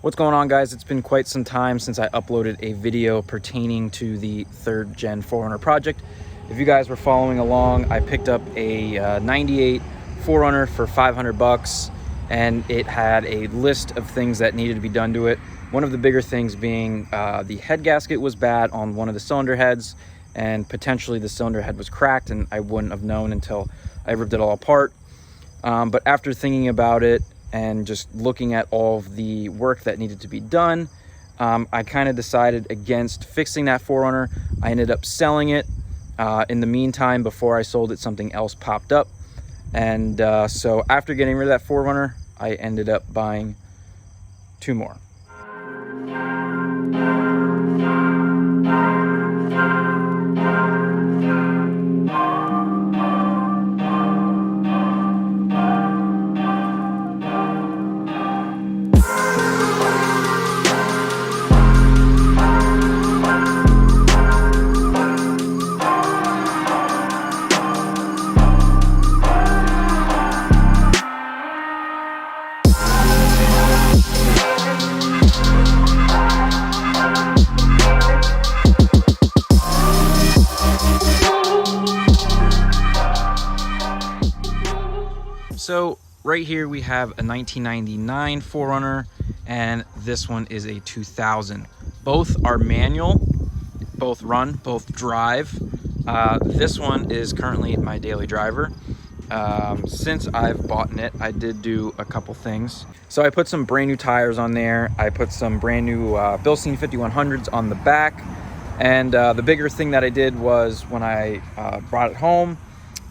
What's going on, guys? It's been quite some time since I uploaded a video pertaining to the 3rd gen 4Runner project. If you guys were following along, I picked up a 98 4Runner for 500 bucks, and it had a list of things that needed to be done to it. One of the bigger things being the head gasket was bad on one of the cylinder heads, and potentially the cylinder head was cracked, and I wouldn't have known until I ripped it all apart. But after thinking about it and just looking at all of the work that needed to be done, I kind of decided against fixing that 4Runner. I ended up selling it. In the meantime, before I sold it, something else popped up. And so after getting rid of that 4Runner, I ended up buying 2 more. So right here we have a 1999 4Runner, and this one is a 2000. Both are manual, both run, both drive. This one is currently my daily driver. Since I've bought it, I did do a couple things. So I put some brand new tires on there. I put some brand new Bilstein 5100s on the back. And the bigger thing that I did was when I brought it home,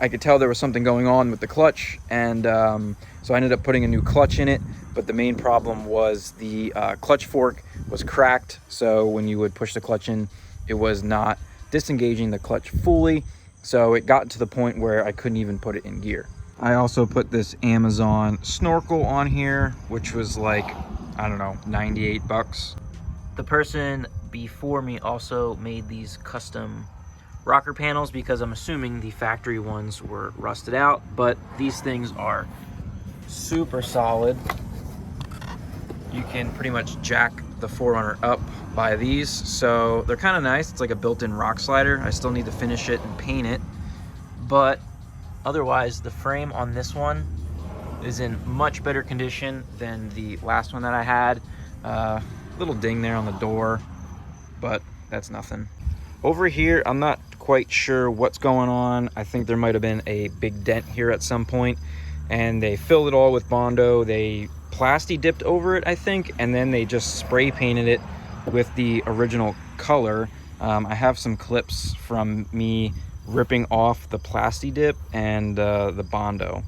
I could tell there was something going on with the clutch, and so I ended up putting a new clutch in it. But the main problem was the clutch fork was cracked, so when you would push the clutch in, it was not disengaging the clutch fully, so it got to the point where I couldn't even put it in gear. I also put this Amazon snorkel on here, which was like, I don't know, 98 bucks. The person before me also made these custom rocker panels because I'm assuming the factory ones were rusted out, but these things are super solid. You can pretty much jack the 4Runner up by these, so they're kind of nice. It's like a built-in rock slider. I still need to finish it and paint it, but otherwise the frame on this one is in much better condition than the last one that I had. Little ding there on the door, but that's nothing. Over here, I'm not quite sure what's going on. I think there might have been a big dent here at some point, and they filled it all with Bondo. They plasti dipped over it, I think, and then they just spray painted it with the original color. I have some clips from me ripping off the plasti dip and the Bondo.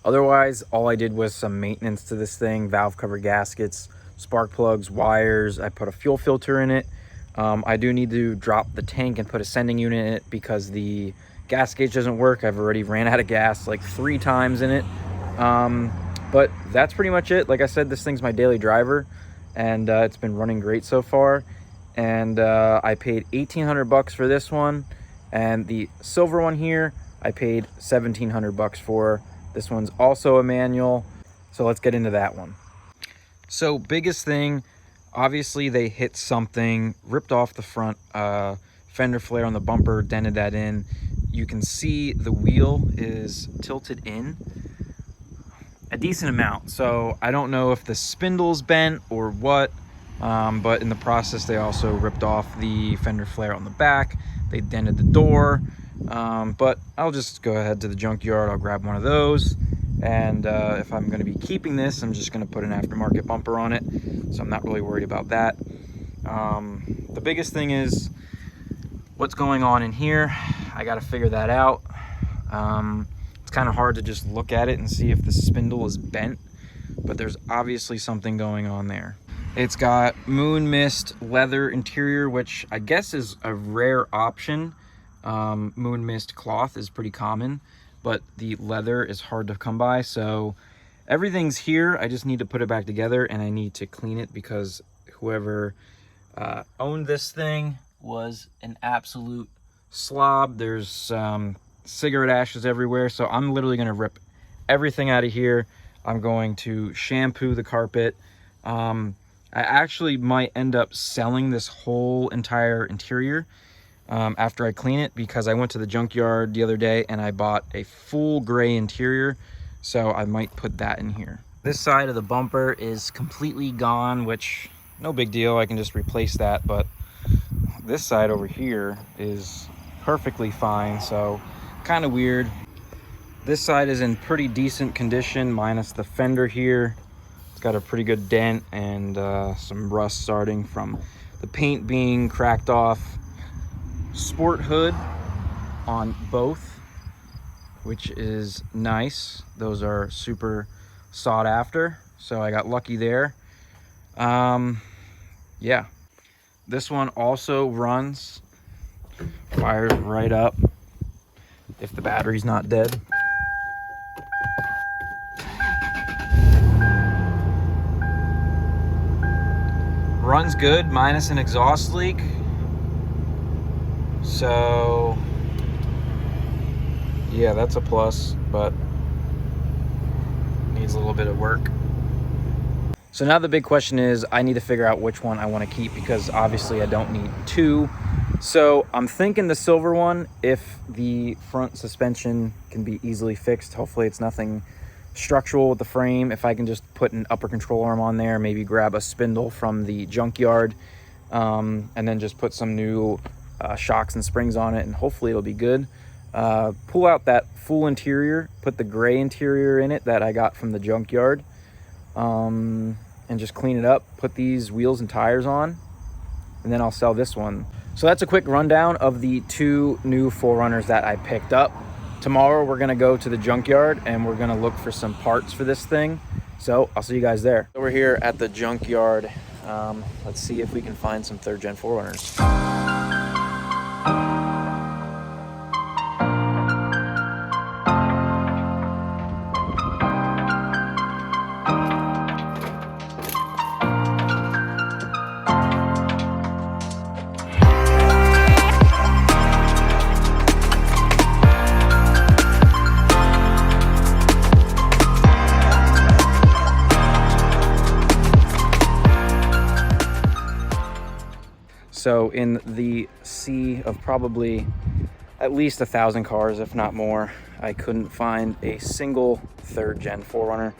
Otherwise, all I did was some maintenance to this thing: valve cover gaskets, spark plugs, wires. I put a fuel filter in it. I do need to drop the tank and put a sending unit in it because the gas gauge doesn't work. I've already ran out of gas like 3 times in it. But that's pretty much it. Like I said, this thing's my daily driver, and it's been running great so far. And I paid 1,800 bucks for this one, and the silver one here I paid 1,700 bucks for. This one's also a manual, so let's get into that one. So biggest thing, obviously they hit something, ripped off the front fender flare on the bumper, dented that in. You can see the wheel is tilted in a decent amount, so I don't know if the spindle's bent or what, but in the process they also ripped off the fender flare on the back. They dented the door. But I'll just go ahead to the junkyard. I'll grab one of those, and if I'm going to be keeping this, I'm just going to put an aftermarket bumper on it, so I'm not really worried about that. The biggest thing is what's going on in here. I got to figure that out. It's kind of hard to just look at it and see if the spindle is bent, but there's obviously something going on there. It's got moon mist leather interior, which I guess is a rare option. Moon mist cloth is pretty common, but the leather is hard to come by, so everything's here. I just need to put it back together, and I need to clean it because whoever Owned this thing, was an absolute slob. There's cigarette ashes everywhere, so I'm literally going to rip everything out of here. I'm going to shampoo the carpet. I actually might end up selling this whole entire interior after I clean it, because I went to the junkyard the other day and I bought a full gray interior, so I might put that in here. This side of the bumper is completely gone, which no big deal, I can just replace that, but this side over here is perfectly fine, so kind of weird. This side is in pretty decent condition minus the fender here. It's got a pretty good dent and some rust starting from the paint being cracked off. Sport hood on both, which is nice. Those are super sought after, so I got lucky there. Yeah, this one also runs, fires right up if the battery's not dead. Runs good minus an exhaust leak, so yeah, that's a plus, but needs a little bit of work. So now the big question is, I need to figure out which one I want to keep, because obviously I don't need two. So I'm thinking the silver one, if the front suspension can be easily fixed. Hopefully it's nothing structural with the frame. If I can just put an upper control arm on there, maybe grab a spindle from the junkyard, and then just put some new shocks and springs on it, and hopefully it'll be good. Pull out that full interior, put the gray interior in it that I got from the junkyard, and just clean it up, put these wheels and tires on, and then I'll sell this one. So that's a quick rundown of the two new 4Runners that I picked up. Tomorrow we're gonna go to the junkyard and we're gonna look for some parts for this thing. So I'll see you guys there. So we're here at the junkyard. Let's see if we can find some 3rd gen 4Runners. So in the sea of probably at least 1,000 cars, if not more, I couldn't find a single 3rd gen 4Runner.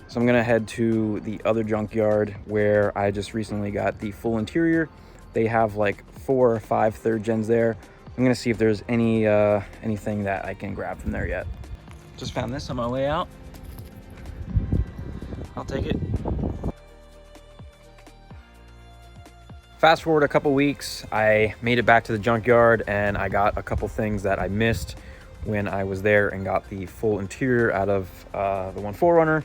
So I'm gonna head to the other junkyard where I just recently got the full interior. They have like 4 or 5 3rd gens there. I'm gonna see if there's anything that I can grab from there yet. Just found this on my way out. I'll take it. Fast forward a couple weeks, I made it back to the junkyard and I got a couple things that I missed when I was there and got the full interior out of the 4Runner.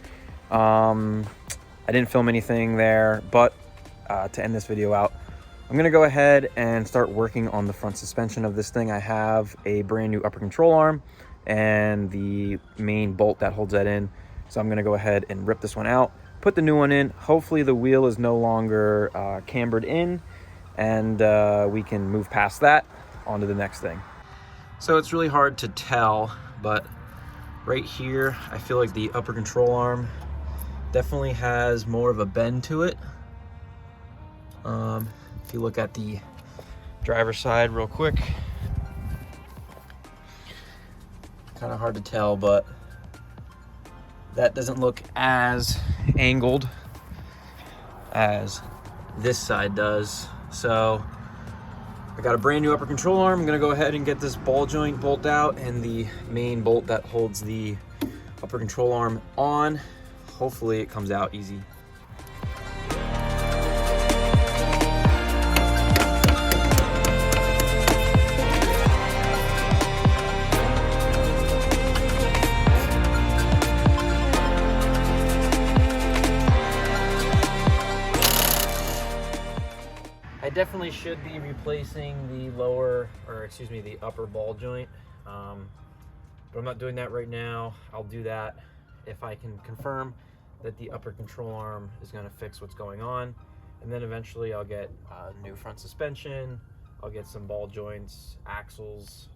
I didn't film anything there, but to end this video out, I'm gonna go ahead and start working on the front suspension of this thing. I have a brand new upper control arm and the main bolt that holds that in. So I'm gonna go ahead and rip this one out, put the new one in. Hopefully the wheel is no longer cambered in, and we can move past that onto the next thing. So it's really hard to tell, but right here, I feel like the upper control arm definitely has more of a bend to it. If you look at the driver's side real quick, kind of hard to tell, but that doesn't look as angled as this side does. So I got a brand new upper control arm. I'm gonna go ahead and get this ball joint bolt out and the main bolt that holds the upper control arm on. Hopefully it comes out easy. I definitely should be replacing the the upper ball joint, but I'm not doing that right now. I'll do that if I can confirm that the upper control arm is going to fix what's going on. and then eventually I'll get new front suspension. I'll get some ball joints, axles,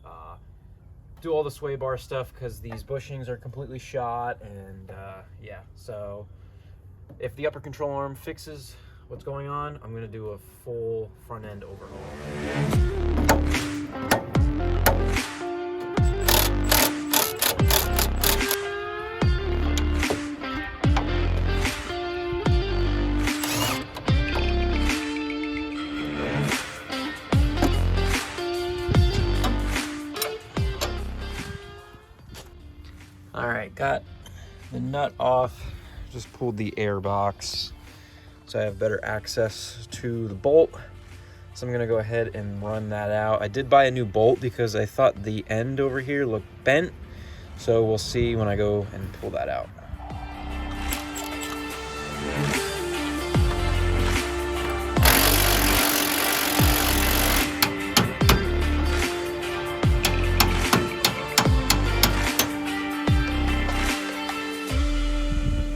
do all the sway bar stuff because these bushings are completely shot, and yeah, so if the upper control arm fixes what's going on, I'm going to do a full front end overhaul. All right, got the nut off, just pulled the air box so I have better access to the bolt. So I'm gonna go ahead and run that out. I did buy a new bolt because I thought the end over here looked bent. So we'll see when I go and pull that out.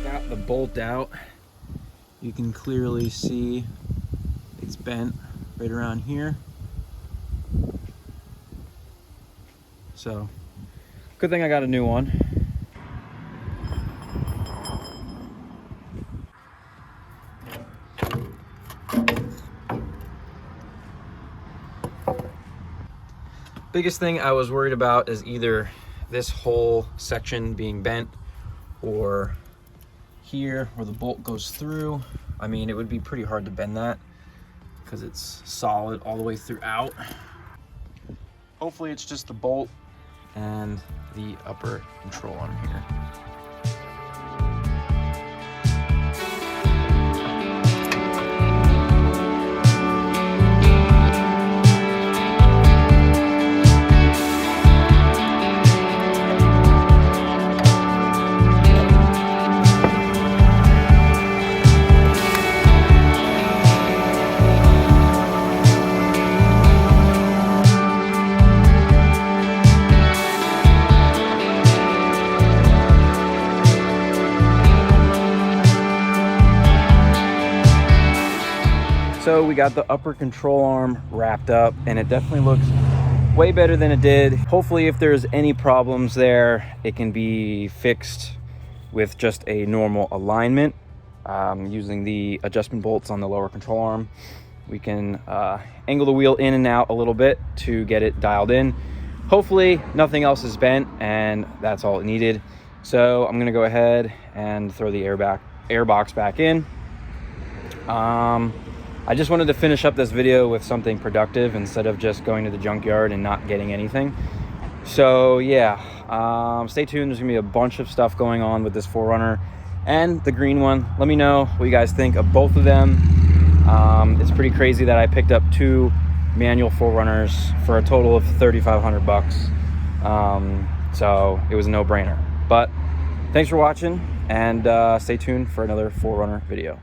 Got the bolt out. You can clearly see it's bent right around here. So, good thing I got a new one. Biggest thing I was worried about is either this whole section being bent or here where the bolt goes through. I mean, it would be pretty hard to bend that because it's solid all the way throughout. Hopefully it's just the bolt and the upper control arm here. So we got the upper control arm wrapped up, and it definitely looks way better than it did. Hopefully if there's any problems there, it can be fixed with just a normal alignment. Using the adjustment bolts on the lower control arm, we can angle the wheel in and out a little bit to get it dialed in. Hopefully nothing else is bent, and that's all it needed. So I'm gonna go ahead and throw the air box back in. I just wanted to finish up this video with something productive instead of just going to the junkyard and not getting anything. So yeah, stay tuned. There's gonna be a bunch of stuff going on with this 4Runner and the green one. Let me know what you guys think of both of them. It's pretty crazy that I picked up two manual 4Runners for a total of 3,500 bucks. So it was a no-brainer. But thanks for watching, and stay tuned for another 4Runner video.